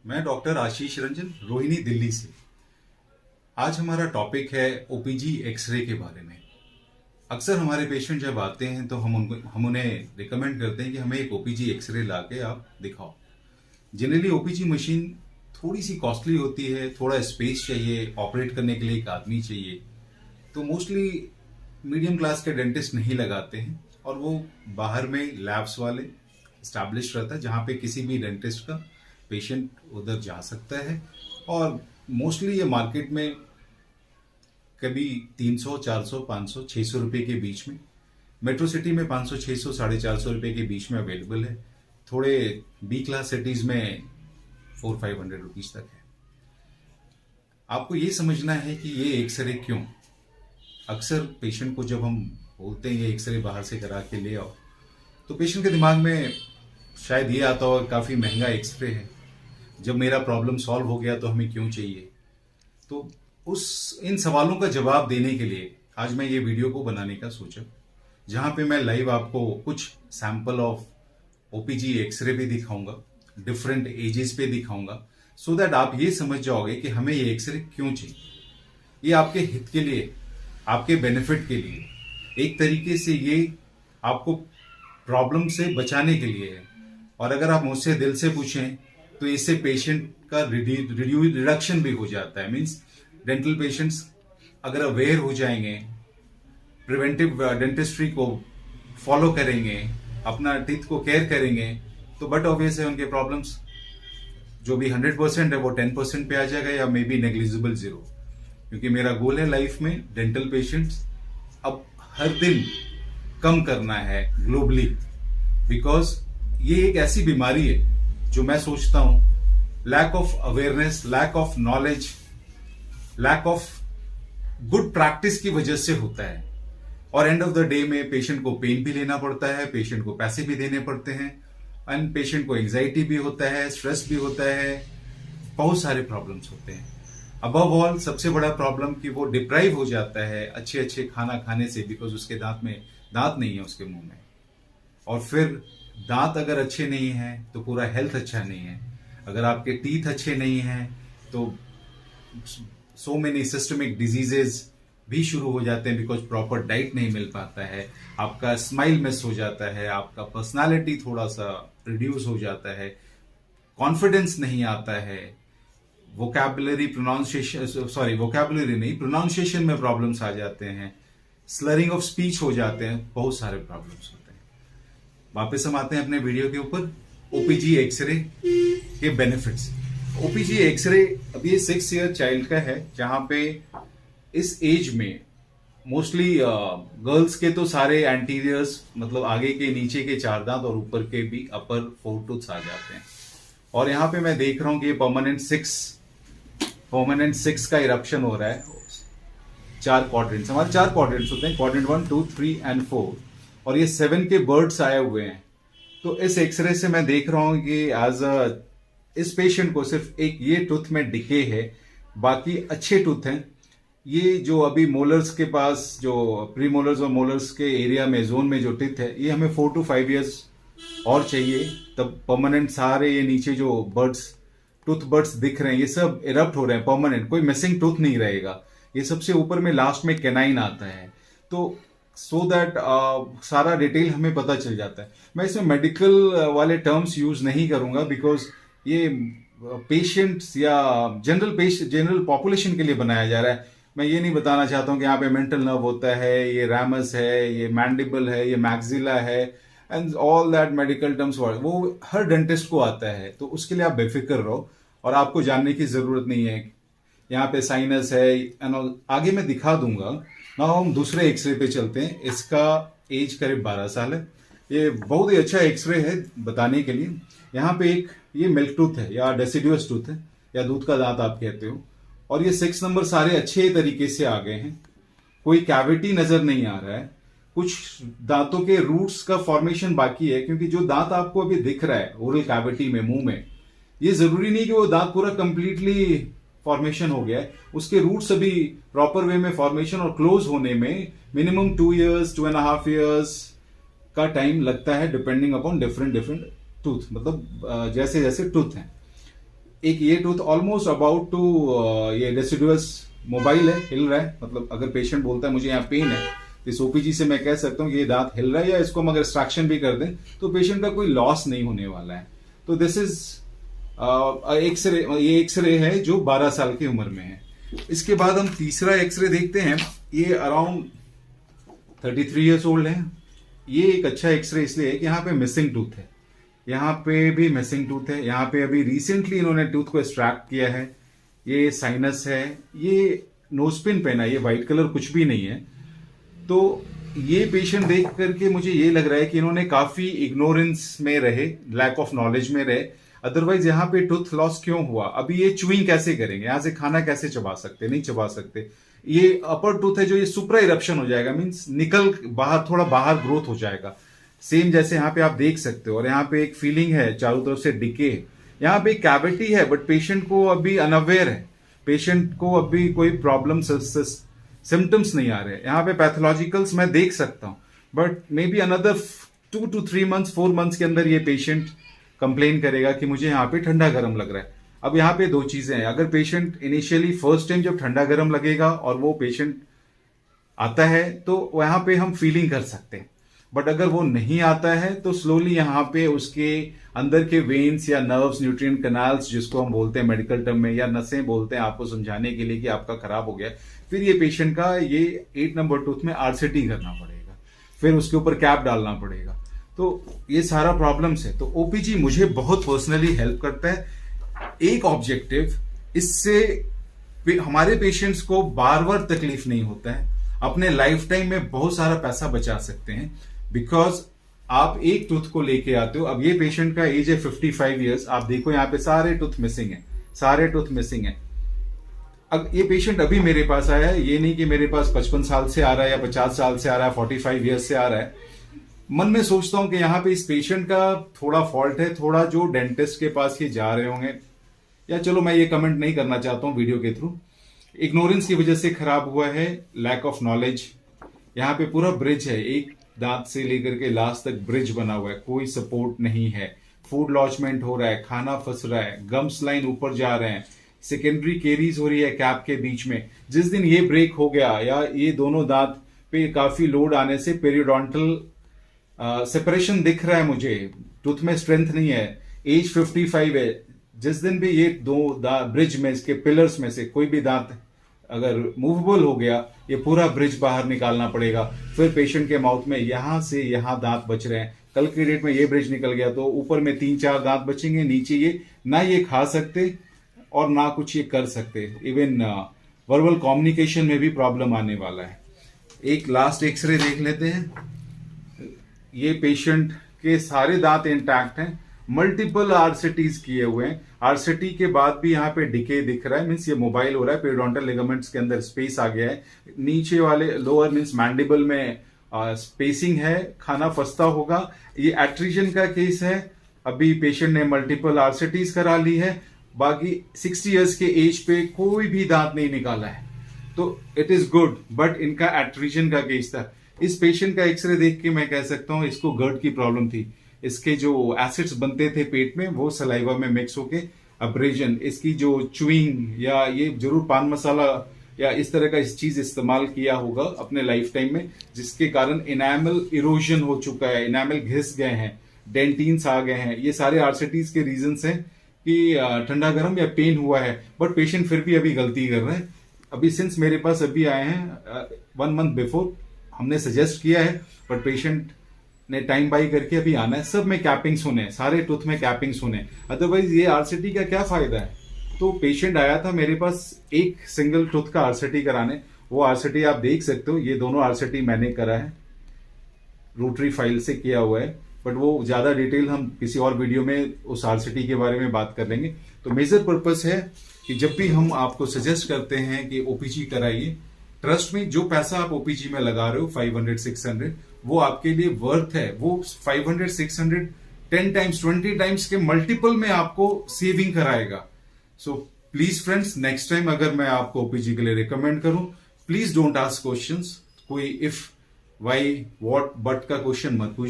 मैं डॉक्टर आशीष रंजन रोहिणी दिल्ली से। आज हमारा टॉपिक है ओपीजी एक्सरे के बारे में। अक्सर हमारे पेशेंट जब आते हैं तो हम उन्हें रिकमेंड करते हैं कि हमें एक ओपीजी एक्सरे ला के आप दिखाओ। जनरली ओपीजी मशीन थोड़ी सी कॉस्टली होती है, थोड़ा स्पेस चाहिए, ऑपरेट करने के लिए एक आदमी चाहिए, तो मोस्टली मीडियम क्लास के डेंटिस्ट नहीं लगाते हैं और वो बाहर में लैब्स वाले स्टैब्लिश रहता है जहाँ पे किसी भी डेंटिस्ट का पेशेंट उधर जा सकता है। और मोस्टली ये मार्केट में कभी 300, 400, 500, 600 रुपये के बीच में, मेट्रो सिटी में 500, 600, 450 रुपये के बीच में अवेलेबल है। थोड़े बी क्लास सिटीज में 400-500 रुपीज तक है। आपको ये समझना है कि ये एक्सरे क्यों। अक्सर पेशेंट को जब हम बोलते हैं ये एक्सरे बाहर से करा के ले आओ, तो पेशेंट के दिमाग में शायद ये आता हो काफ़ी महंगा एक्सरे है, जब मेरा प्रॉब्लम सॉल्व हो गया तो हमें क्यों चाहिए। तो इन सवालों का जवाब देने के लिए आज मैं ये वीडियो को बनाने का सोचा, जहाँ पे मैं लाइव आपको कुछ सैंपल ऑफ ओपीजी एक्सरे भी दिखाऊंगा, डिफरेंट एजेस पे दिखाऊंगा, सो दैट आप ये समझ जाओगे कि हमें ये एक्सरे क्यों चाहिए। ये आपके हित के लिए, आपके बेनिफिट के लिए, एक तरीके से ये आपको प्रॉब्लम से बचाने के लिए है। और अगर आप मुझसे दिल से पूछें तो इससे पेशेंट का रिडक्शन भी हो जाता है। मीन्स डेंटल पेशेंट्स अगर अवेयर हो जाएंगे, प्रिवेंटिव डेंटिस्ट्री को फॉलो करेंगे, अपना टीथ को केयर करेंगे, तो बट ऑब्वियस है उनके प्रॉब्लम्स जो भी 100% है वो 10% पे आ जाएगा या मे बी नेग्लिजिबल 0। क्योंकि मेरा गोल है लाइफ में डेंटल पेशेंट्स अब हर दिन कम करना है ग्लोबली, बिकॉज ये एक ऐसी बीमारी है जो मैं सोचता हूं lack of awareness, lack of knowledge, lack of good practice की वजह से होता है। और एंड ऑफ द डे में पेशेंट को पेन भी लेना पड़ता है, पेशेंट को पैसे भी देने पड़ते हैं, एंड पेशेंट को एंजाइटी भी होता है, स्ट्रेस भी होता है, बहुत सारे प्रॉब्लम्स होते हैं। अबव ऑल सबसे बड़ा प्रॉब्लम कि वो डिप्राइव हो जाता है अच्छे अच्छे खाना खाने से, बिकॉज उसके दांत नहीं है उसके मुंह में। और फिर दांत अगर अच्छे नहीं हैं तो पूरा हेल्थ अच्छा नहीं है। अगर आपके टीथ अच्छे नहीं हैं तो सो मेनी सिस्टमिक डिजीजेज भी शुरू हो जाते हैं, बिकॉज प्रॉपर डाइट नहीं मिल पाता है, आपका स्माइल मिस हो जाता है, आपका पर्सनालिटी थोड़ा सा रिड्यूस हो जाता है, कॉन्फिडेंस नहीं आता है, प्रोनाउंसिएशन में प्रॉब्लम्स आ जाते हैं, स्लरिंग ऑफ स्पीच हो जाते हैं, बहुत सारे प्रॉब्लम्स होते हैं। वापस हम आते हैं अपने वीडियो के ऊपर, ओपीजी एक्सरे के बेनिफिट्स। ओपीजी एक्सरे अभी 6 ईयर चाइल्ड का है, जहां पे इस एज में मोस्टली गर्ल्स के तो सारे एंटीरियर्स, मतलब आगे के नीचे के 4 दांत और ऊपर के भी अपर 4 टूथ्स आ जाते हैं। और यहाँ पे मैं देख रहा हूं कि ये परमानेंट 6 का इरप्शन हो रहा है। 4 क्वाड्रेंट्स, हमारे 4 क्वाड्रेंट्स होते हैं, क्वाड्रेंट 1, 2, 3 एंड 4, और ये 7 के बर्ड्स आए हुए हैं। तो इस एक्सरे से मैं देख रहा हूं कि इस पेशेंट को सिर्फ एक ये टूथ में डिके है, बाकी अच्छे टूथ हैं। ये जो अभी मोलर्स के पास, जो प्री मोलर्स और मोलर्स के एरिया में, जोन में जो टीथ है, ये हमें 4 to 5 ईयर्स और चाहिए, तब परमानेंट सारे ये नीचे जो टूथ बर्ड्स दिख रहे हैं ये सब इरप्ट हो रहे हैं परमानेंट, कोई मिसिंग टूथ नहीं रहेगा। ये सबसे ऊपर में लास्ट में कैनाइन आता है, तो सो दैट सारा डिटेल हमें पता चल जाता है। मैं इसमें मेडिकल वाले टर्म्स यूज नहीं करूंगा, बिकॉज ये पेशेंट्स या जनरल पॉपुलेशन के लिए बनाया जा रहा है। मैं ये नहीं बताना चाहता हूँ कि यहाँ पे मेंटल नर्व होता है, ये रैमस है, ये मैंडिबल है, ये मैक्सिला है, and all that medical terms वो हर डेंटिस्ट को आता है, तो उसके लिए आप बेफिक्र रहो और आपको जानने की जरूरत नहीं है। यहाँ पे साइनस है एंड ऑल, आगे मैं दिखा दूंगा। ना हम दूसरे एक्सरे पे चलते हैं। इसका एज करीब 12 साल है। ये बहुत ही अच्छा एक्सरे है बताने के लिए। यहाँ पे एक ये मिल्क टूथ है या डेसिडुअस टूथ है या दूध का दांत आप कहते हो, और ये 6 नंबर सारे अच्छे तरीके से आ गए हैं, कोई कैविटी नजर नहीं आ रहा है। कुछ दांतों के रूट्स का फॉर्मेशन बाकी है, क्योंकि जो दांत आपको अभी दिख रहा है ओरल कैविटी में, मुंह में, ये जरूरी नहीं कि वो दांत पूरा कंप्लीटली फॉर्मेशन हो गया है। उसके रूट्स अभी प्रॉपर वे में फॉर्मेशन और क्लोज होने में मिनिमम 2 years, 2.5 years का टाइम लगता है, डिपेंडिंग अपॉन डिफरेंट टूथ, मतलब जैसे जैसे टूथ हैं। एक ये टूथ ऑलमोस्ट अबाउट टू ये रेसिडुअस मोबाइल है, हिल रहा है। मतलब अगर पेशेंट बोलता है मुझे यहाँ पेन है, तो इस ओपीजी से मैं कह सकता हूँ कि ये दांत हिल रहा है, या इसको हम अगर एक्सट्रैक्शन भी कर दें तो पेशेंट का कोई लॉस नहीं होने वाला है। तो दिस इज एक्सरे, ये एक्सरे है जो 12 साल की उम्र में है। इसके बाद हम तीसरा एक्सरे देखते हैं। ये अराउंड 33 ईयर्स ओल्ड है। ये एक अच्छा एक्सरे इसलिए है कि यहाँ पे मिसिंग टूथ है, यहाँ पे भी मिसिंग टूथ है, यहाँ पे अभी रिसेंटली इन्होंने टूथ को एक्सट्रैक्ट किया है। ये साइनस है, ये नोजपिन पहना है, ये व्हाइट कलर कुछ भी नहीं है। तो ये पेशेंट देख करके मुझे ये लग रहा है कि इन्होंने काफी इग्नोरेंस में रहे, लैक ऑफ नॉलेज में रहे। अदरवाइज यहाँ पे टूथ लॉस क्यों हुआ? अभी ये च्यूइंग कैसे करेंगे? यहाँ से खाना कैसे चबा सकते? नहीं चबा सकते। ये अपर टूथ है जो ये सुप्रा इरप्शन हो जाएगा, मीन्स निकल बाहर, थोड़ा बाहर ग्रोथ हो जाएगा, सेम जैसे यहाँ पे आप देख सकते हो। और यहाँ पे एक फीलिंग है चारों तरफ से डिके, यहाँ पे कैविटी है, बट पेशेंट को अभी अनअवेयर है, पेशेंट को अभी कोई प्रॉब्लम सिम्टम्स नहीं आ रहे। यहाँ पे पैथोलॉजिकल्स मैं देख सकता हूँ, but may be another 2 to 3 months 4 months के अंदर ये पेशेंट कंप्लेन करेगा कि मुझे यहाँ पे ठंडा गर्म लग रहा है। अब यहाँ पे दो चीजें हैं, अगर पेशेंट इनिशियली फर्स्ट टाइम जब ठंडा गर्म लगेगा और वो पेशेंट आता है तो वहां पे हम फीलिंग कर सकते हैं, बट अगर वो नहीं आता है तो स्लोली यहाँ पे उसके अंदर के वेन्स या नर्व्स, न्यूट्रिएंट कैनाल्स जिसको हम बोलते हैं मेडिकल टर्म में, या नसें बोलते हैं आपको समझाने के लिए कि आपका खराब हो गया, फिर ये पेशेंट का ये 8 नंबर टूथ में आरसीटी करना पड़ेगा, फिर उसके ऊपर कैप डालना पड़ेगा। तो ये सारा प्रॉब्लम्स है। तो ओपीजी मुझे बहुत पर्सनली हेल्प करता है। एक ऑब्जेक्टिव, इससे हमारे पेशेंट्स को बार बार तकलीफ नहीं होता है, अपने लाइफ टाइम में बहुत सारा पैसा बचा सकते हैं। बिकॉज आप एक टूथ को लेके आते हो। अब ये पेशेंट का एज है 55 ईयर्स, आप देखो यहाँ पे सारे टूथ मिसिंग है, सारे टूथ मिसिंग है। अब ये पेशेंट अभी मेरे पास आया है, ये नहीं कि मेरे पास 55 साल से आ रहा है या 50 साल से आ रहा है, 45 ईयर्स से आ रहा है। मन में सोचता हूं कि यहाँ पे इस पेशेंट का थोड़ा फॉल्ट है, थोड़ा जो डेंटिस्ट के पास ये जा रहे होंगे, या चलो मैं ये कमेंट नहीं करना चाहता हूं वीडियो के थ्रू, इग्नोरेंस की वजह से खराब हुआ है, लैक ऑफ नॉलेज। यहाँ पे पूरा ब्रिज है, एक दांत से लेकर के लास्ट तक ब्रिज बना हुआ है, कोई सपोर्ट नहीं है, फूड लॉन्चमेंट हो रहा है, खाना फंस रहा है, गम्स लाइन ऊपर जा रहे हैं, सेकेंडरी केरीज हो रही है कैप के बीच में। जिस दिन ये ब्रेक हो गया या ये दोनों दांत पे काफी लोड आने से पेरियोडोंटल सेपरेशन दिख रहा है मुझे, टूथ में स्ट्रेंथ नहीं है, एज 55 है, जिस दिन भी ये दो ब्रिज में, इसके पिलर्स में से कोई भी दांत अगर मूवेबल हो गया, ये पूरा ब्रिज बाहर निकालना पड़ेगा। फिर पेशेंट के माउथ में यहां से यहां दांत बच रहे हैं, कल की डेट में ये ब्रिज निकल गया तो ऊपर में 3-4 दांत बचेंगे, नीचे ये ना ये खा सकते और ना कुछ ये कर सकते, इवन वर्बल कम्युनिकेशन में भी प्रॉब्लम आने वाला है। एक लास्ट एक्सरे देख लेते हैं। ये पेशेंट के सारे दांत इंटैक्ट हैं, मल्टीपल आरसीटीज किए हुए हैं, आरसीटी के बाद भी यहाँ पे डिके दिख रहा है, मीन्स ये मोबाइल हो रहा है, पेरियोडोंटल लिगामेंट्स के अंदर स्पेस आ गया है, नीचे वाले लोअर मीन्स मैंडिबल में स्पेसिंग है, खाना फंसता होगा। ये एट्रीजन का केस है, अभी पेशेंट ने मल्टीपल आरसीटीज करा ली है, बाकी 60 इयर्स के एज पे कोई भी दांत नहीं निकाला है, तो इट इज गुड, बट इनका एट्रीजन का केस था। इस पेशेंट का एक्सरे देख के मैं कह सकता हूं इसको गर्ड की प्रॉब्लम थी, इसके जो एसिड्स बनते थे पेट में वो सलाइवा में मिक्स होके अब्रेजन, इसकी जो च्यूइंग या ये जरूर पान मसाला या इस तरह का इस चीज इस्तेमाल किया होगा अपने लाइफ टाइम में, जिसके कारण इनामल इरोजन हो चुका है, इनामल घिस गए हैं, डेंटिन्स आ गए हैं। ये सारे आरसीटीज के रीजंस हैं कि ठंडा गर्म या पेन हुआ है, बट पेशेंट फिर भी अभी गलती कर रहे हैं। अभी सिंस मेरे पास अभी आए हैं 1 month बिफोर हमने सजेस्ट किया है, बट पेशेंट ने टाइम बाई करके अभी आना है। सब में कैपिंग्स होने, सारे टूथ में कैपिंग्स होने, अदरवाइज ये आरसीटी का क्या फायदा है। तो पेशेंट आया था मेरे पास एक सिंगल टूथ का आरसीटी कराने, वो आरसीटी आप देख सकते हो, ये दोनों आरसीटी मैंने करा है, रोटरी फाइल से किया हुआ है, बट वो ज्यादा डिटेल हम किसी और वीडियो में उस आरसीटी के बारे में बात कर लेंगे। तो मेजर पर्पस है कि जब भी हम आपको सजेस्ट करते हैं कि ओपीजी कराइए, ट्रस्ट में जो पैसा आप ओपीजी में लगा रहे हो 500-600, वो आपके लिए वर्थ है। वो 500-600 10 टाइम्स 20 टाइम्स के मल्टीपल में आपको सेविंग कराएगा। So please friends, next time अगर मैं आपको ओपीजी के लिए रिकमेंड करूं, प्लीज डोंट आस्क क्वेश्चंस, कोई इफ, वाई, व्हाट, बट का क्वेश्चन मत पूछिए।